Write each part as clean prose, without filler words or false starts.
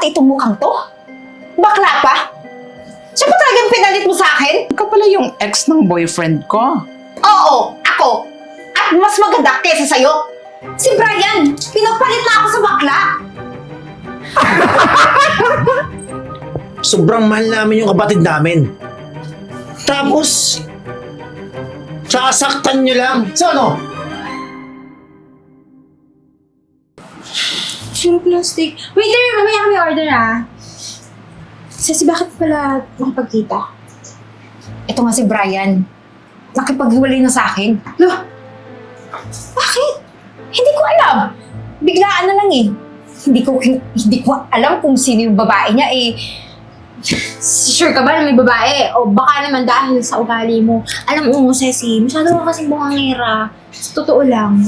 itong mukhang to? Bakla pa? Siya pa talagang pinalit mo sa akin? Ikaw pala yung ex ng boyfriend ko. Oo, ako. At mas maganda kesa sa'yo. Si Brian, pinapalit na ako sa bakla. Sobrang mahal namin yung kapatid namin. Tapos, sasaktan nyo lang. So ano? Sure plastic. Waiter, mamaya kami order Sasi, bakit pala nakipagkita? Ito nga si Brian. Nakipaghiwalay na sa akin. Lo, Bakit? Hindi ko alam. Biglaan na lang eh. Hindi ko alam kung sino yung babae niya eh. sure ka ba na may babae? O baka naman dahil sa ugali mo. Alam mo, Ceci, masyado ka kasing bungangera. Sa totoo lang.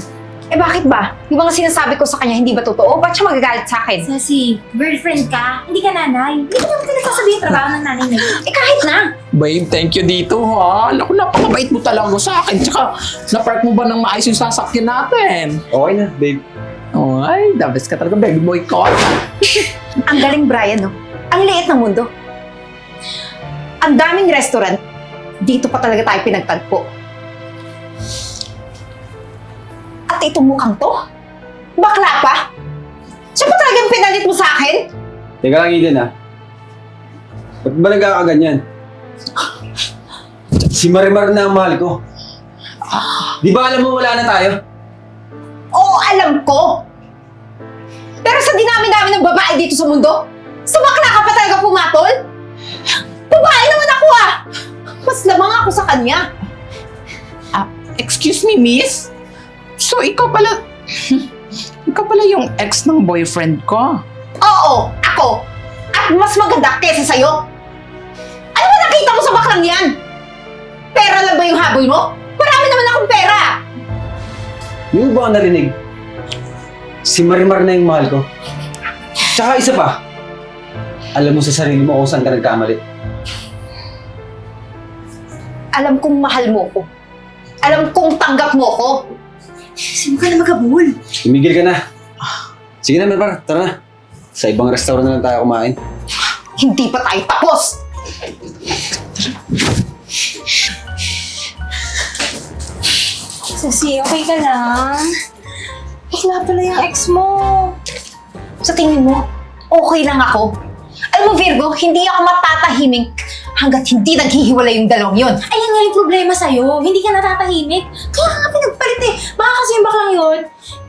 Eh bakit ba? Yung mga sinasabi ko sa kanya hindi ba totoo? Ba't siya magagalit sa akin? Ceci, girlfriend ka, hindi ka nanay. Hindi ka naman talaga sasabihin yung trabaho ng nanay na yun. Eh kahit na. Babe, thank you dito ha. Naku, napakabait mo talaga sa akin. Tsaka, na-park mo ba ng maayos yung sasakyan natin? Okay na, babe. Oh, ay, the best ka talaga, baby boy ko. Ang galing Brian, no? Ang liit ng mundo. Ang daming restaurant. Dito pa talaga tayo pinagtagpo. At itong mukhang to? Bakla pa? Siya pa talagang pinalit mo sa akin? Teka lang, Eden Ba't ba nagkakaganyan? Si Marimar na ang mahal ko. Di ba alam mo wala na tayo? Oo, alam ko. Pero sa dinami-dami ng babae dito sa mundo, sa bakla ka pa talaga pumatol? Babae naman ako ah! Mas lamang ako sa kanya. Excuse me, miss? So, ikaw pala... ikaw pala yung ex ng boyfriend ko. Oo, ako. At mas maganda kesa sa'yo. Ano ba nakita mo sa baklang yan? Pera lang ba yung habol mo? Marami naman akong pera. Yung ba ang narinig? Si Marimar na yung mahal ko. Tsaka isa pa, alam mo sa sarili mo kung saan ka nagkamali. Alam kong mahal mo ko. Alam kong tanggap mo ko. Sino ka na magabul? Tumigil ka na. Sige na, Marimar, tara na. Sa ibang restaurant na lang tayo kumain. Hindi pa tayo tapos. Ceci, okay ka lang? Bakla pala yung ex mo. Sa tingin mo, okay lang ako. Alam mo Virgo, hindi ako matatahimik hanggat hindi naghihiwalay yung dalawang yun. Ayun nga yung problema sa'yo. Hindi ka natatahimik. Kaya ka nga pinagpalit eh. Baka kasi yung baklang yun,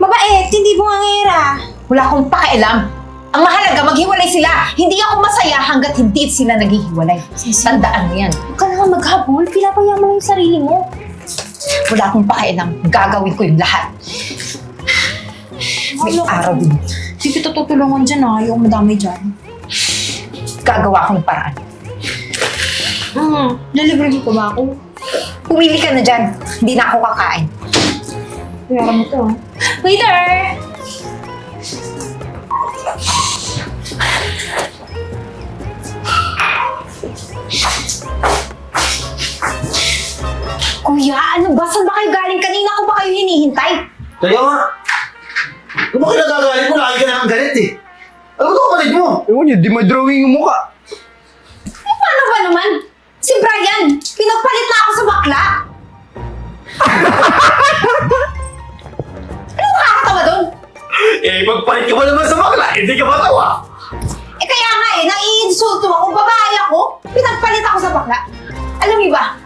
mabait, hindi bungangera. Wala akong pakialam. Ang mahalaga, maghiwalay sila. Hindi ako masaya hanggat hindi sila naghihiwalay. Tandaan mo yan. Huwag ka na nga maghabol. Pinapaya mo yung sarili mo. Wala akong pakialam. Gagawin ko yung lahat. May araw din. Hindi kita tutulungan dyan Ayaw madami dyan. Gagawa akong paraan. Lalibre mo pa ba ako? Pumili ka na dyan. Hindi na ako kakain. Pera mo to Waiter! Kuya, ano ba? Saan ba kayo galing? Kanina ko ba kayo hinihintay? Kaya nga. Ano ba kinagagalit mo? Lagi ka na ng galit eh. Ano ba ito kapatid mo? Ewan niyo, di may drawing yung mukha. Paano ba naman? Si Brian, pinagpalit na ako sa bakla. Ano nakakatawa doon? Eh, pagpalit ka ba naman sa bakla? Hindi ka matawa. Eh kaya nga naiinsulto ako, babae ako, pinagpalit ako sa bakla. Alam niyo ba,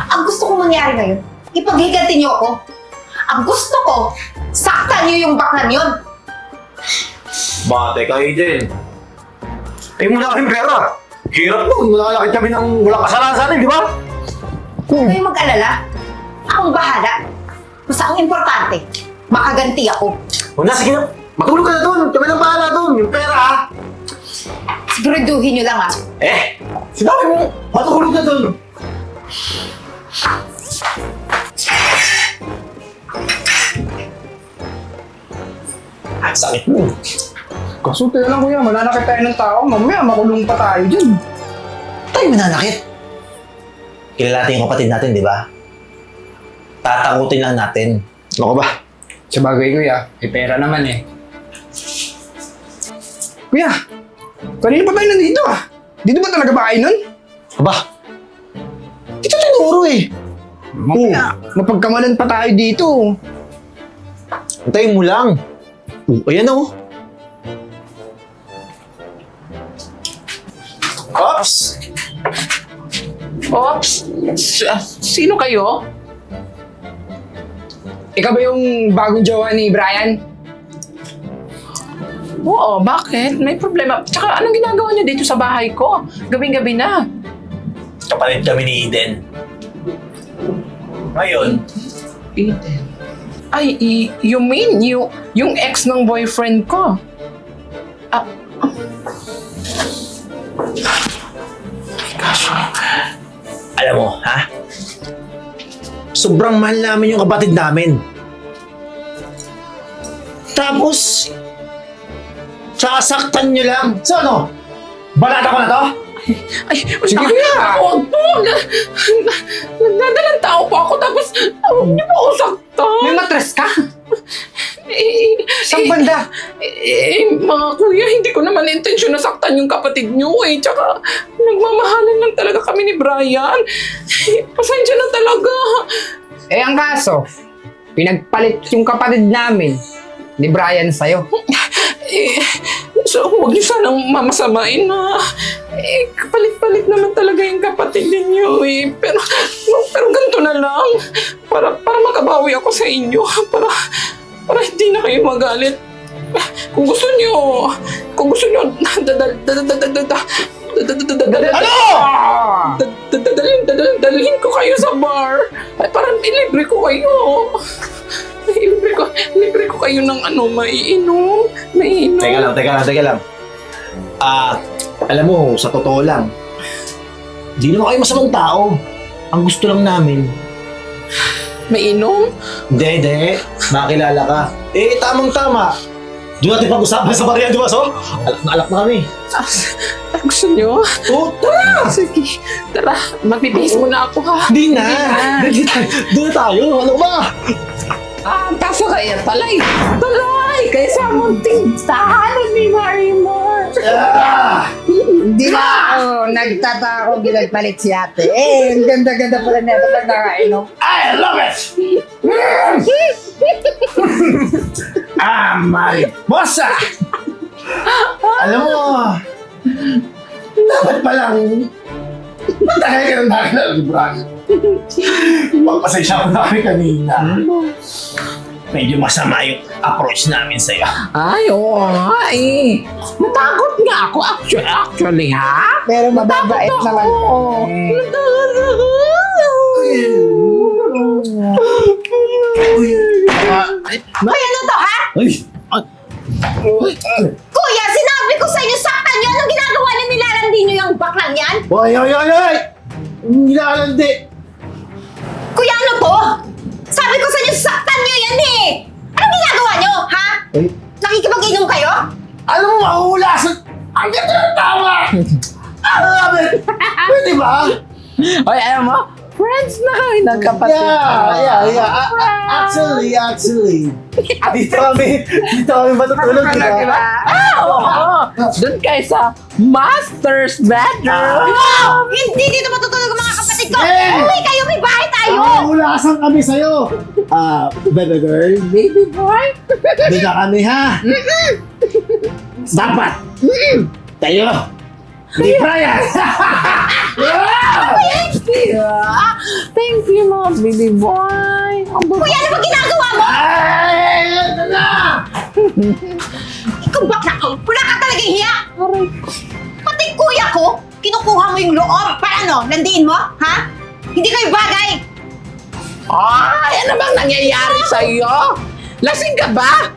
ang gusto kong mangyari ngayon, ipaghiganti niyo ako. Ang gusto ko, saktan niyo yung baklan yun. Bate ka, Eden. Ay, muna kaming pera. Hirap mo. Malalakit kami ng walang kasalanan sa atin, di ba? Huwag kayong mag-alala. Akong bahala. Basta ang importante, makaganti ako. O na, sige na. Matulog ka na doon. Kami nang bahala doon. Yung pera, ha? Siguraduhin niyo lang Sinabi mo, matulog ka doon. Ang sakit mo. Kaso tayo lang kuya, mananakit tayo ng tao, mamaya makulong pa tayo dyan. Tayo mananakit. Kilala natin yung kapatid natin, di ba? Tatakutin lang natin. Ano ka ba? Sa bagay kuya, may pera naman eh. Kuya, Kanina pa tayo nandito ah. Dito ba talaga bahay nun? Aba, dito tinuro eh. Mamaya, mapagkamalan pa tayo dito. Antayin mo lang. Ayan oh. Ops! Oops! Sino kayo? Ikaw ba yung bagong jowa ni Brian? Oo, bakit? May problema. Tsaka anong ginagawa niyo dito sa bahay ko? Gabing-gabi na. Kapalit kami ni Eden. Ngayon, Eden. Ay, you mean yung ex ng boyfriend ko? Ah. Oh my gosh. alam mo, ha? Sobrang mahal namin yung kapatid namin. Tapos, sasaktan nyo lang. So ano? Balata ko na to? Ay, Sige na! Huwag po! Nagdadalang tao pa ako tapos huwag niyo pa ako saktan. May matres ka? Saan Eh, banda? mga kuya, hindi ko naman intensyon na saktan yung kapatid niyo eh. Tsaka, nagmamahalan lang talaga kami ni Brian. Pasensya na talaga. Eh, ang kaso, pinagpalit yung kapatid namin ni Brian sa'yo. So, huwag niyo sanang mamasamain na. Kapalit-palit naman talaga yung kapatid ninyo eh. Pero ganito na lang. Para makabawi ako sa inyo. Para hindi na kayo magalit. Kung gusto niyo, dadalhin ko kayo sa bar. Ay, parang ilibre ko kayo. Libre ko kayo ng maiinom. Teka lang. Alam mo, sa totoo lang, di naman kayo masamang tao. Ang gusto lang namin, Mainom? hindi, makilala ka. Eh, tamang-tama. Doon natin pag-usapan sa barya, di ba, so? Alak na kami. Gusto niyo? Oh, tara! Sige, tara. Magbibihis muna ako ha. Hindi na! Doon na tayo, ano ba? Kaso kaya talay! Kaya sa munting tahanan ni Marimar! Hindi na ako nagtataka kung ginagpalit si ate. Eh, ang ganda-ganda pala na ito pag nakainom. I love it! Mariposa! Alam mo, dapat palang matagal ka ng nakilala ni Brian. Magpasensya ko na kami kanina. Medyo masama yung approach namin sa'yo. Ay, oo nga eh. Natakot nga ako actually ha? Pero mababait naman. Natakot ako. Kuya, ano to, ha? Kuya, sinabi ko sa inyo, saktan nyo. Anong ginagawa niyo? Nilalandi nyo yung baklang yan? Hoy! Nilalandi! Kuya, ano to? Sabi ko sa inyo, saktan nyo yan eh! Anong ginagawa nyo, ha? Nakikipag-inom kayo? Alam mo, mahulasan! Ang ganda ng tawa! Ano namin? Pwede ba? Ay, alam mo, friends na kami ng kapatid. Actually. Dito kami matutulog, di ba? Oo! Doon kayo sa master's bedroom! Wow! Hindi dito matutulog ang mga kapatid ko! Yeah! Uwi kayo, may bahay tayo! Mahulasan kami sa'yo! Baby girl, Baby boy! di na kami ha! Dapat! Tayo! Di Brian! Thank you, mga baby boy! Kuya, ano ba ginagawa mo? Ay! Ito na! Ikaw bakla ka! Wala ka talagang hiya! Pati kuya ko, kinukuha mo yung loob. Para landiin mo? Ha? Hindi kayo bagay! Ay, ano bang nangyayari sa'yo? Lasing ka ba?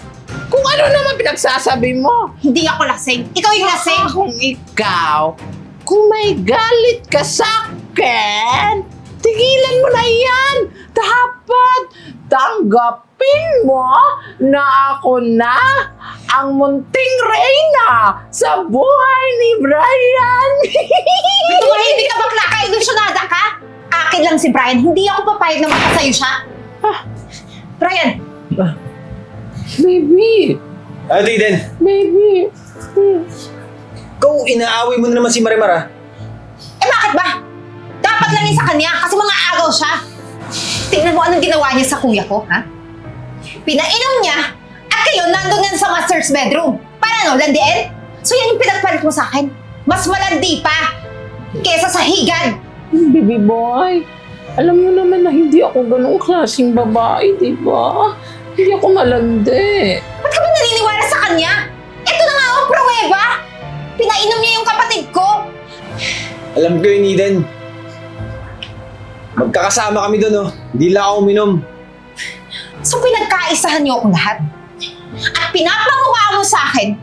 Kung ano naman pinagsasabi mo? Hindi ako lasing. Ikaw yung lasing. Kung ikaw, kung may galit ka sa akin, tigilan mo na yan. Dapat tanggapin mo na ako na ang munting reyna sa buhay ni Brian. Hindi ka bakla ka, ilusyonada ka. Akin lang si Brian. Hindi ako papayag na makasayo siya. Brian, Baby, Ate Eden, baby. ikaw, inaaway mo na naman si Marimar ah. Eh bakit ba? Dapat lang yun sa kanya kasi mga agaw siya. Tingnan mo anong ginawa niya sa kuya ko, ha? Pinainom niya at kayo nandun yan sa master's bedroom. Para ano, landiin? So yan yung pinagpalit mo sa akin. Mas malandi pa kesa sa higad. Baby boy, alam mo naman na hindi ako ganong klaseng babae, di ba? Hindi ako malandi. Ba't ka ba naniniwala sa kanya? Ito na nga ang pruweba. Pinainom niya yung kapatid ko. Alam ko yun, Eden. Magkakasama kami doon, oh. Hindi lang ako uminom. So pinagkaisahan niyo akong lahat. At pinapamukha mo sa akin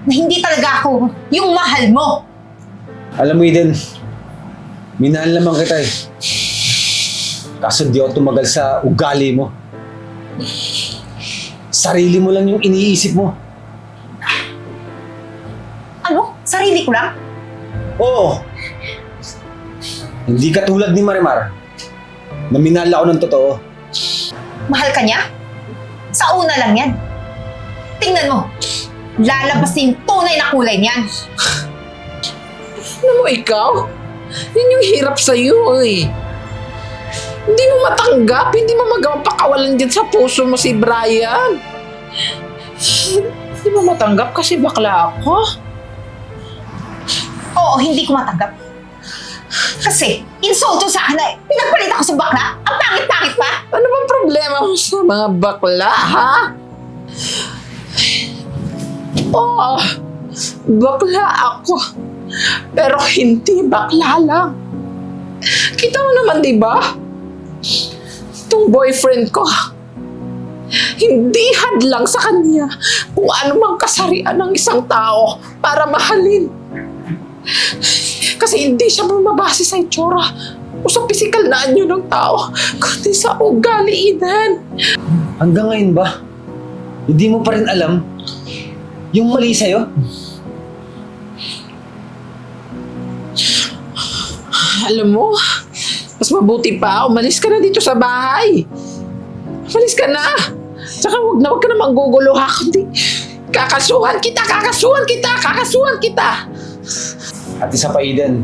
na hindi talaga ako yung mahal mo. Alam mo, Eden, minahal naman kita eh. Kaso di ako tumagal sa ugali mo. Sarili mo lang yung iniisip mo. Ano? Sarili ko lang? Oo. Hindi ka tulad ni Marimar na minahal ako ng totoo. Mahal ka niya? Sa una lang yan. Tingnan mo. Lalabas na yung tunay na kulay niyan. Alam mo ikaw, yun yung hirap sa'yo eh. Hindi mo matanggap, hindi mo magawang pakawalan din sa puso mo si Brian. Hindi mo matanggap kasi bakla ako. Oo, hindi ko matanggap. Kasi, insulto sa akin na pinagpalit ako sa bakla. Ang pangit-pangit pa. Ano bang problema mo sa mga bakla, ha? Oo, bakla ako. Pero hindi bakla lang. Kita mo naman, di ba? Itong boyfriend ko, hindi hadlang sa kanya kung ano mang kasarian ng isang tao para mahalin. Kasi hindi siya bumabase sa itsura o sa pisikal na anyo ng tao, kundi sa ugali, Eden. Hanggang ngayon ba? Hindi mo pa rin alam yung mali sa'yo? Alam mo, mas mabuti pa, umalis ka na dito sa bahay. Umalis ka na. Tsaka wag ka na manggugulo ha, kundi kakasuhan kita. At isa pa, Eden,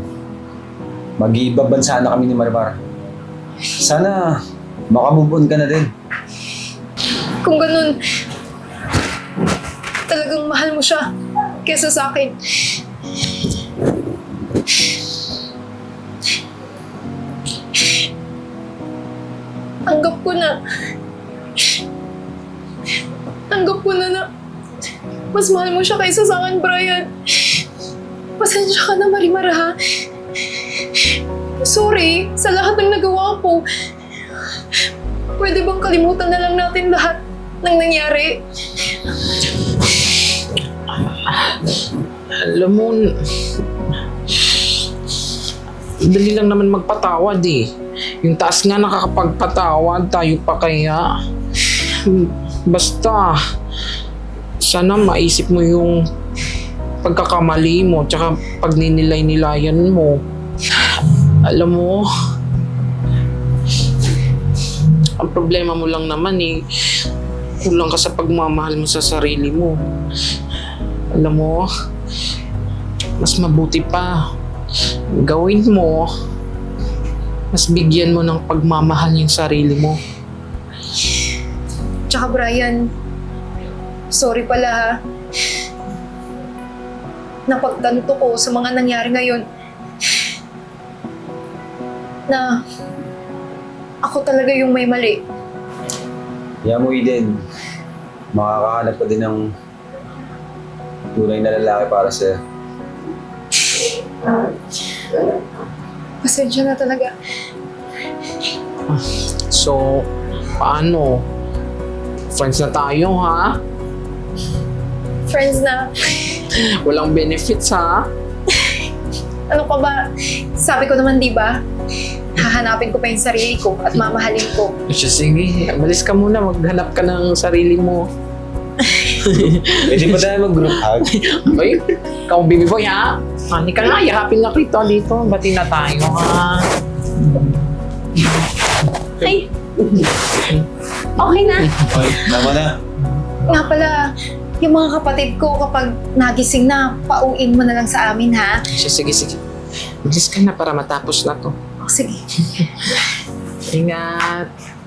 mag-iibang bansa na kami ni Marimar. Sana makamove on ka na din. Kung ganun, talagang mahal mo siya kesa sa akin. Tanggap ko na mas mahal mo siya kaysa sa akin, Brian. Pasensya ka na, Marimar, ha? Sorry sa lahat ng nagawa ko. Pwede bang kalimutan na lang natin lahat ng nangyari? Alam mo, dali lang naman magpatawad eh. Yung taas nga nakakapagpatawad, tayo pa kaya. Basta, sana maisip mo yung pagkakamali mo tsaka pagninilay-nilayan mo. Alam mo, ang problema mo lang naman eh, kulang ka sa pagmamahal mo sa sarili mo. Alam mo, mas mabuti pa, gawin mo, mas bigyan mo ng pagmamahal yung sarili mo. Tsaka, Brian, sorry pala, ha? Napagtanto ko sa mga nangyari ngayon na ako talaga yung may mali. Kaya mo, Eden, makakahanap ka din ng tunay na lalaki para sa'yo. Pasensya na talaga. So, paano? Friends na tayo, ha? Friends na. Walang benefits, ha? Ano ka ba? Sabi ko naman, di ba? Hahanapin ko pa yung sarili ko at mamahalin ko. Sige, malis ka muna. Maghanap ka ng sarili mo. Pwede ba tayo mag-group hug? Ay, ikaw, baby boy, ha? Halika nga, yakapin nga kita dito. Bati na tayo, ha? Ay, okay na. Okay, tama na. Nga pala, yung mga kapatid ko kapag nagising na, pauwiin mo na lang sa amin, ha? Sige, sige. Bilis ka na para matapos na to. O, sige. Ingat.